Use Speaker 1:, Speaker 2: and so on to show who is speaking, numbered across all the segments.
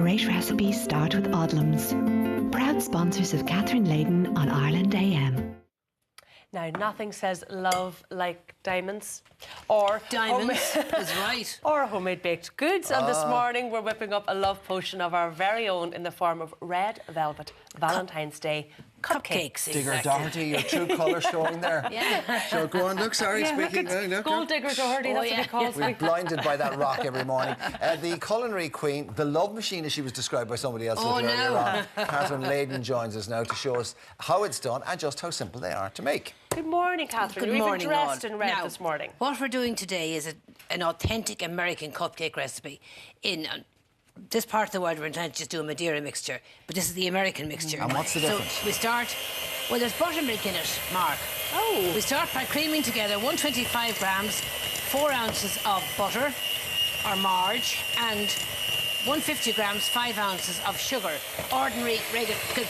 Speaker 1: Great recipes start with Odlums. Proud sponsors of Catherine Leyden on Ireland AM.
Speaker 2: Now, nothing says love like diamonds or
Speaker 3: is right.
Speaker 2: or homemade baked goods. And this morning we're whipping up a love potion of our very own in the form of red velvet Valentine's Day cupcakes.
Speaker 4: Digger Doherty, your true colour showing there.
Speaker 3: Yeah.
Speaker 4: So go on, look, sorry, speaking.
Speaker 2: Look, Gold Digger Doherty, that's what he calls me.
Speaker 4: We're blinded by that rock every morning. The culinary queen, the love machine as she was described by somebody else earlier on. Catherine Leyden joins us now to show us how it's done and just how simple they are to make.
Speaker 2: Good morning, Catherine.
Speaker 3: Good morning,
Speaker 2: You're even dressed
Speaker 3: all.
Speaker 2: in red
Speaker 3: Now,
Speaker 2: this morning.
Speaker 3: What we're doing today is an authentic American cupcake recipe. In this part of the world, we're trying to just do a Madeira mixture, but this is the American mixture.
Speaker 4: And what's the difference?
Speaker 3: So we start, well, there's buttermilk in it, Mark.
Speaker 2: Oh.
Speaker 3: We start by creaming together 125 grams, 4 ounces of butter or marge, and 150 grams, 5 ounces of sugar. Ordinary,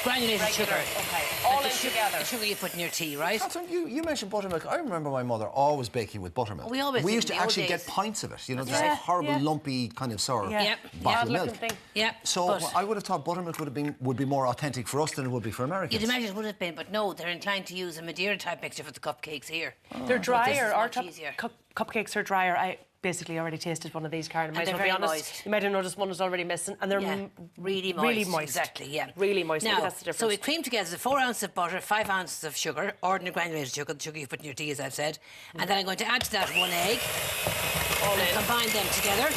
Speaker 3: granulated sugar.
Speaker 2: Okay, all in together.
Speaker 3: The sugar you put in your tea, right?
Speaker 4: Catherine, you mentioned buttermilk. I remember my mother always baking with buttermilk.
Speaker 3: We always did
Speaker 4: used to
Speaker 3: in the old
Speaker 4: actually
Speaker 3: days.
Speaker 4: get pints of it. You know, this
Speaker 2: Yeah,
Speaker 4: horrible, lumpy, kind of sour bottled milk.
Speaker 2: Thing.
Speaker 3: Yeah.
Speaker 4: So
Speaker 3: but
Speaker 4: I would have thought buttermilk would be more authentic for us than it would be for Americans.
Speaker 3: you'd imagine it would have been, but no, they're inclined to use a Madeira type mixture for the cupcakes here.
Speaker 2: They're drier. Our
Speaker 3: much easier.
Speaker 2: cupcakes are drier. I basically already tasted one of these, Karen.
Speaker 3: And they're
Speaker 2: Be
Speaker 3: very
Speaker 2: honest.
Speaker 3: moist.
Speaker 2: You might have noticed one was already missing, and they're
Speaker 3: really moist.
Speaker 2: Really moist.
Speaker 3: Exactly, yeah.
Speaker 2: Really moist. Maybe
Speaker 3: Now,
Speaker 2: that's the difference.
Speaker 3: so we cream together the 4 ounces of butter, 5 ounces of sugar, ordinary granulated sugar, the sugar you put in your tea, as I've said. And then I'm going to add to that 1 egg.
Speaker 2: All
Speaker 3: and
Speaker 2: in.
Speaker 3: combine them together.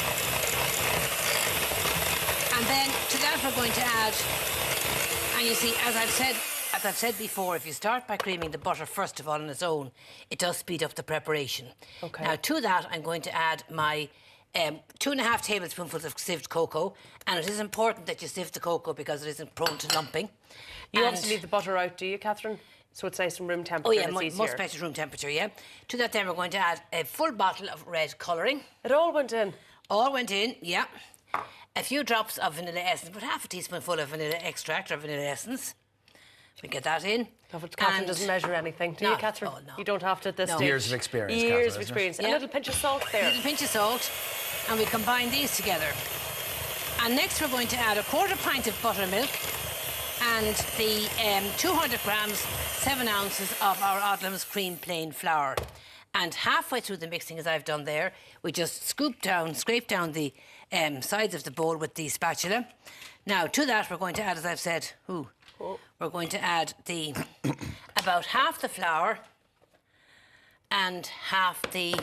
Speaker 3: And then to that we're going to add, and you see, as I've said before, if you start by creaming the butter first of all on its own, it does speed up the preparation.
Speaker 2: Okay.
Speaker 3: Now to that I'm going to add my 2.5 tablespoonfuls of sieved cocoa, and it is important that you sieve the cocoa because it isn't prone to lumping.
Speaker 2: You
Speaker 3: And-
Speaker 2: obviously leave the butter out, do you, Catherine? So it's nice and room temperature.
Speaker 3: Oh yeah,
Speaker 2: and it's
Speaker 3: most better room temperature, yeah. To that then we're going to add a full bottle of red colouring.
Speaker 2: It all went in.
Speaker 3: All went in, yeah. A few drops of vanilla essence, but half a teaspoonful of vanilla extract or vanilla essence. We get that in.
Speaker 2: Catherine
Speaker 3: And-
Speaker 2: doesn't measure anything, do you,
Speaker 3: No.
Speaker 2: Catherine?
Speaker 3: Oh, no.
Speaker 2: You don't have to at this
Speaker 3: No.
Speaker 2: stage.
Speaker 4: Years of experience,
Speaker 2: Years
Speaker 4: Catherine,
Speaker 2: of
Speaker 4: isn't it?
Speaker 2: experience.
Speaker 3: Yeah.
Speaker 2: A little pinch of salt
Speaker 3: A
Speaker 2: there.
Speaker 3: little pinch of salt, and we combine these together. And next we're going to add a 1/4 pint of buttermilk and the 200 grams, 7 ounces of our Odlums cream plain flour. And halfway through the mixing, as I've done there, we just scrape down the sides of the bowl with the spatula. Now, to that, we're going to add, as I've said, we're going to add about half the flour and half the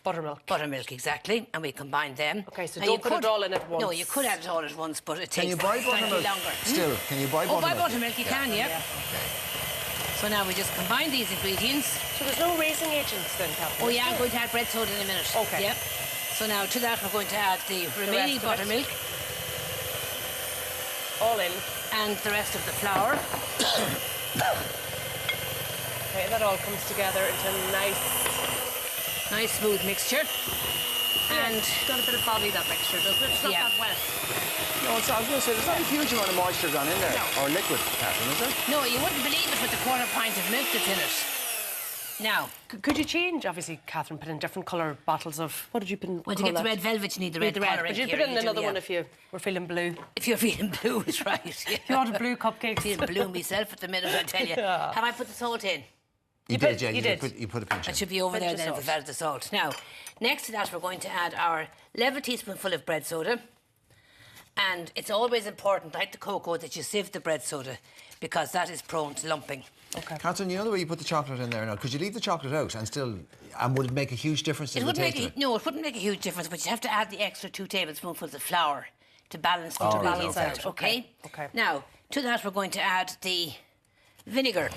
Speaker 2: Buttermilk.
Speaker 3: buttermilk, exactly, and we combine them.
Speaker 2: Okay, so
Speaker 3: Now,
Speaker 2: don't put it all in at once.
Speaker 3: No, you could add it all at once, but it takes
Speaker 4: Can you buy
Speaker 3: slightly
Speaker 4: buttermilk?
Speaker 3: longer.
Speaker 4: Still, can you buy
Speaker 3: Oh,
Speaker 4: buttermilk?
Speaker 3: buy buttermilk, you can, yeah. So now we just combine these ingredients.
Speaker 2: So there's no raising agents then, Catherine?
Speaker 3: Oh yeah, I'm going to add bread soda in a minute.
Speaker 2: Okay.
Speaker 3: Yep. So now to that we're going to add the remaining
Speaker 2: of it.
Speaker 3: buttermilk
Speaker 2: All in.
Speaker 3: and the rest of the flour.
Speaker 2: Okay, that all comes together into a nice
Speaker 3: Smooth mixture. And
Speaker 2: it's got a bit of body, that mixture, doesn't it? It's not
Speaker 3: Yeah.
Speaker 2: that wet.
Speaker 4: No, I was going to say, there's not a huge amount of moisture gone in there.
Speaker 2: No.
Speaker 4: Or liquid, Catherine, is there?
Speaker 3: no, you wouldn't believe it with the 1/4 pint of milk that's in it. Now,
Speaker 2: Could you change? Obviously, Catherine put in different colour bottles of... What did you put in?
Speaker 3: well, to get the red velvet, you need the red
Speaker 2: red.
Speaker 3: colouring
Speaker 2: But you'd
Speaker 3: here,
Speaker 2: put in
Speaker 3: you do,
Speaker 2: another
Speaker 3: yeah.
Speaker 2: one if you were feeling blue.
Speaker 3: If you're feeling blue, is right. Yeah.
Speaker 2: If you wanted blue cupcakes.
Speaker 3: Feeling blue myself at the minute, I tell you. Have I put the salt in?
Speaker 4: You
Speaker 2: put-
Speaker 4: did, yeah.
Speaker 2: you did.
Speaker 4: You put a pinch in.
Speaker 3: It should be over
Speaker 2: Pinch
Speaker 3: there
Speaker 2: of
Speaker 3: then if
Speaker 2: salt.
Speaker 3: we've added the salt. Now, next to that we're going to add our level teaspoonful of bread soda. And it's always important, like the cocoa, that you sieve the bread soda because that is prone to lumping.
Speaker 2: Okay.
Speaker 4: Catherine, you know the way you put the chocolate in there now? Could you leave the chocolate out and still... And would it make a huge difference to the taste of it?
Speaker 3: No, it wouldn't make a huge difference, but you have to add the extra 2 tablespoonfuls of flour to balance the
Speaker 4: Oh,
Speaker 3: ingredients
Speaker 4: okay.
Speaker 3: out, okay?
Speaker 2: Okay.
Speaker 3: Now, to that we're going to add the vinegar.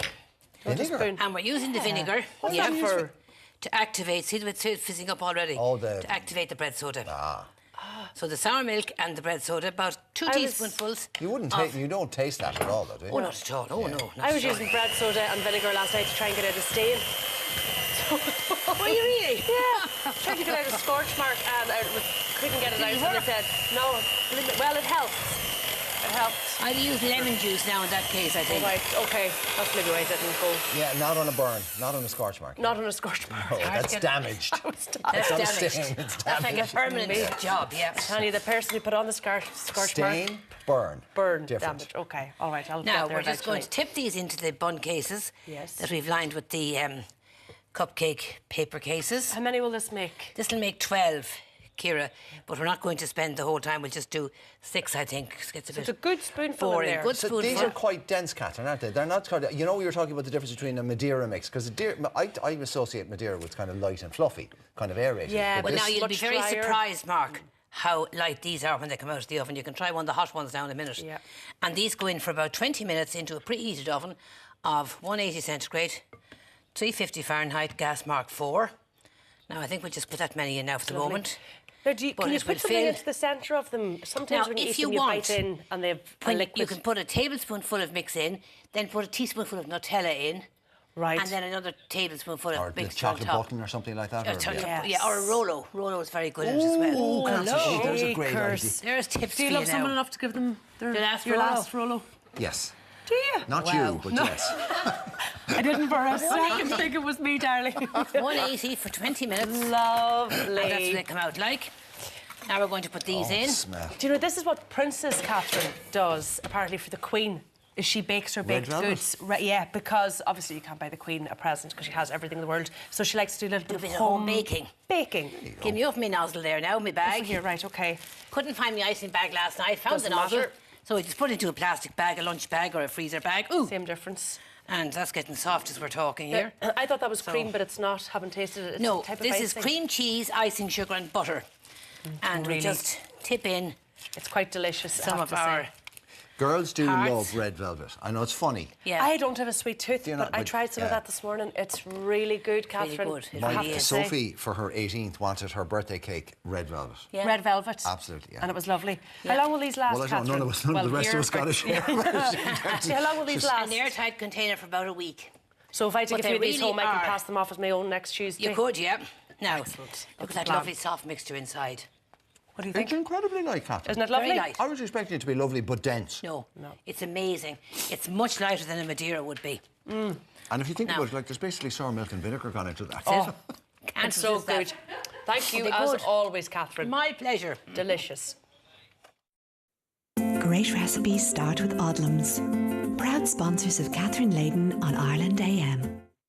Speaker 4: Vinegar?
Speaker 3: And we're using the vinegar
Speaker 2: What's that for?
Speaker 3: to activate, see it's fizzing up already, to activate the bread soda. So the sour milk and the bread soda, about 2 teaspoonfuls.
Speaker 4: You don't taste that at all, though, do you?
Speaker 3: Oh, not at all. Oh, no. Not
Speaker 2: I was
Speaker 3: at all.
Speaker 2: using bread soda and vinegar last night to try and get out a stain.
Speaker 3: Were you really?
Speaker 2: Yeah. Tried to get out a scorch mark and I couldn't get it out. And they said, no, well, it helps. It helps.
Speaker 3: I'd use lemon juice now in that case, I think.
Speaker 2: All right, okay. That's maybe right. I didn't go.
Speaker 4: Yeah, not on a burn, not on a scorch mark.
Speaker 2: Not on a scorch mark.
Speaker 4: Oh, that's damaged.
Speaker 3: That's
Speaker 4: not a
Speaker 3: damaged.
Speaker 4: stain, it's
Speaker 3: That's like a permanent job, yeah.
Speaker 2: Tanya, the person who put on the scorch mark.
Speaker 4: Stain, burn.
Speaker 2: Burn,
Speaker 4: Different.
Speaker 2: damage. Okay, all right. I'll
Speaker 3: Now,
Speaker 2: get there
Speaker 3: we're just going to
Speaker 2: eventually.
Speaker 3: tip these into the bun cases
Speaker 2: Yes.
Speaker 3: that we've lined with the cupcake paper cases.
Speaker 2: How many will this make?
Speaker 3: This will make 12, Ciara, but we're not going to spend the whole time. We'll just do 6, I think. It's
Speaker 2: It's a good spoonful in
Speaker 3: boring.
Speaker 2: there.
Speaker 3: Good
Speaker 4: So
Speaker 3: spoonful.
Speaker 4: these are quite dense, Catherine, aren't they? They're not kind of, you know, we were talking about the difference between a Madeira mix, because I associate Madeira with kind of light and fluffy, kind of aerated.
Speaker 2: Yeah,
Speaker 4: But
Speaker 3: Well,
Speaker 2: this
Speaker 3: now
Speaker 2: is
Speaker 3: you'll be
Speaker 2: much
Speaker 3: very
Speaker 2: drier.
Speaker 3: surprised, Mark, how light these are when they come out of the oven. You can try one of the hot ones now in a minute.
Speaker 2: Yeah.
Speaker 3: And these go in for about 20 minutes into a preheated oven of 180 centigrade, 350 Fahrenheit, gas mark 4. Now, I think we'll just put that many in now for the moment.
Speaker 2: Now,
Speaker 3: But
Speaker 2: can you
Speaker 3: it will
Speaker 2: put something
Speaker 3: fill-
Speaker 2: into the centre of them? Sometimes
Speaker 3: Now,
Speaker 2: when you
Speaker 3: if
Speaker 2: eat them,
Speaker 3: you
Speaker 2: you
Speaker 3: want,
Speaker 2: bite in and they've a
Speaker 3: When
Speaker 2: liquid.
Speaker 3: you can put a tablespoonful of mix in, then put a teaspoonful of Nutella in,
Speaker 2: Right.
Speaker 3: and then another tablespoonful
Speaker 4: Or
Speaker 3: of
Speaker 4: the
Speaker 3: mixture on
Speaker 4: chocolate
Speaker 3: top.
Speaker 4: button or something like that.
Speaker 3: Or
Speaker 4: or
Speaker 3: chocolate-
Speaker 2: Yes.
Speaker 3: Yeah, or a Rolo. Rolo is very good in it as well.
Speaker 4: Ooh, Catherine,
Speaker 2: hello.
Speaker 4: there's a great idea.
Speaker 2: Acres.
Speaker 3: There's tips
Speaker 2: Do you
Speaker 3: for
Speaker 2: love
Speaker 3: you
Speaker 2: someone
Speaker 3: now.
Speaker 2: enough to give them their,
Speaker 3: The last
Speaker 2: your
Speaker 3: Rolo?
Speaker 2: last Rolo?
Speaker 4: Yes.
Speaker 2: Do you?
Speaker 4: Not
Speaker 3: Wow.
Speaker 4: you, but yes.
Speaker 2: I didn't for a second think it was me, darling.
Speaker 3: 180 for 20 minutes.
Speaker 2: Lovely.
Speaker 3: And that's what they come out like. Now we're going to put these in.
Speaker 4: Smell.
Speaker 2: Do you know, this is what Princess Catherine does, apparently for the Queen, is she bakes her baked
Speaker 4: velvet?
Speaker 2: goods. Yeah, because obviously you can't buy the Queen a present because she has everything in the world. So she likes to do a little bit
Speaker 3: bit
Speaker 2: of
Speaker 3: of home baking.
Speaker 2: Baking.
Speaker 3: Give me up my nozzle there now, my bag.
Speaker 2: Here, right, okay.
Speaker 3: Couldn't find my icing bag last night. Found
Speaker 2: Doesn't
Speaker 3: the nozzle.
Speaker 2: matter.
Speaker 3: So we just put it into a plastic bag, a lunch bag or a freezer bag. Ooh.
Speaker 2: Same difference.
Speaker 3: And that's getting soft as we're talking here.
Speaker 2: I thought that was cream, but it's not. Haven't tasted it. It's
Speaker 3: No,
Speaker 2: a type
Speaker 3: this
Speaker 2: of
Speaker 3: is
Speaker 2: icing.
Speaker 3: cream cheese, icing, sugar and butter. And we
Speaker 2: really.
Speaker 3: just tip in
Speaker 2: It's quite delicious. I
Speaker 3: some
Speaker 2: have
Speaker 3: of
Speaker 2: to say.
Speaker 3: our...
Speaker 4: Girls do
Speaker 3: Hearts.
Speaker 4: love red velvet. I know it's funny.
Speaker 3: Yeah.
Speaker 2: I don't have a sweet tooth,
Speaker 4: Do you
Speaker 2: but
Speaker 4: not?
Speaker 2: I
Speaker 4: But,
Speaker 2: tried some of
Speaker 4: yeah.
Speaker 2: that this morning. It's really good,
Speaker 3: really
Speaker 2: Catherine.
Speaker 3: good. It
Speaker 2: I
Speaker 3: really
Speaker 2: have
Speaker 3: is.
Speaker 2: to say.
Speaker 4: Sophie, for her 18th, wanted her birthday cake red velvet.
Speaker 3: Yeah.
Speaker 2: Red velvet.
Speaker 4: Absolutely, yeah.
Speaker 2: And it was lovely.
Speaker 3: Yeah.
Speaker 2: How long will these last,
Speaker 4: Well, I don't know,
Speaker 2: Catherine?
Speaker 4: none of us, none of the rest of
Speaker 2: here-
Speaker 4: us got a share.
Speaker 2: How long will these last?
Speaker 3: An airtight container for about a week.
Speaker 2: So if I take
Speaker 3: But
Speaker 2: a few of
Speaker 3: they
Speaker 2: these
Speaker 3: really
Speaker 2: home, I can
Speaker 3: are.
Speaker 2: pass them off as my own next Tuesday.
Speaker 3: You could, yeah. Now,
Speaker 2: Excellent.
Speaker 3: look
Speaker 2: That's
Speaker 3: at that
Speaker 2: the plan.
Speaker 3: lovely soft mixture inside.
Speaker 2: What do you
Speaker 4: It's
Speaker 2: think?
Speaker 4: incredibly light, Catherine.
Speaker 2: Isn't it lovely?
Speaker 3: Very light.
Speaker 4: I was expecting it to be lovely but dense.
Speaker 3: No, it's amazing. It's much lighter than a Madeira would be.
Speaker 4: And if you think
Speaker 3: Now-
Speaker 4: about it, like, there's basically sour milk and vinegar gone into that.
Speaker 2: Oh,
Speaker 3: Can't
Speaker 2: it's so
Speaker 3: resist that.
Speaker 2: good. Thank you,
Speaker 3: Are they
Speaker 2: as
Speaker 3: good?
Speaker 2: always, Catherine.
Speaker 3: My pleasure.
Speaker 2: Delicious.
Speaker 1: Great recipes start with Odlums. Proud sponsors of Catherine Leyden on Ireland AM.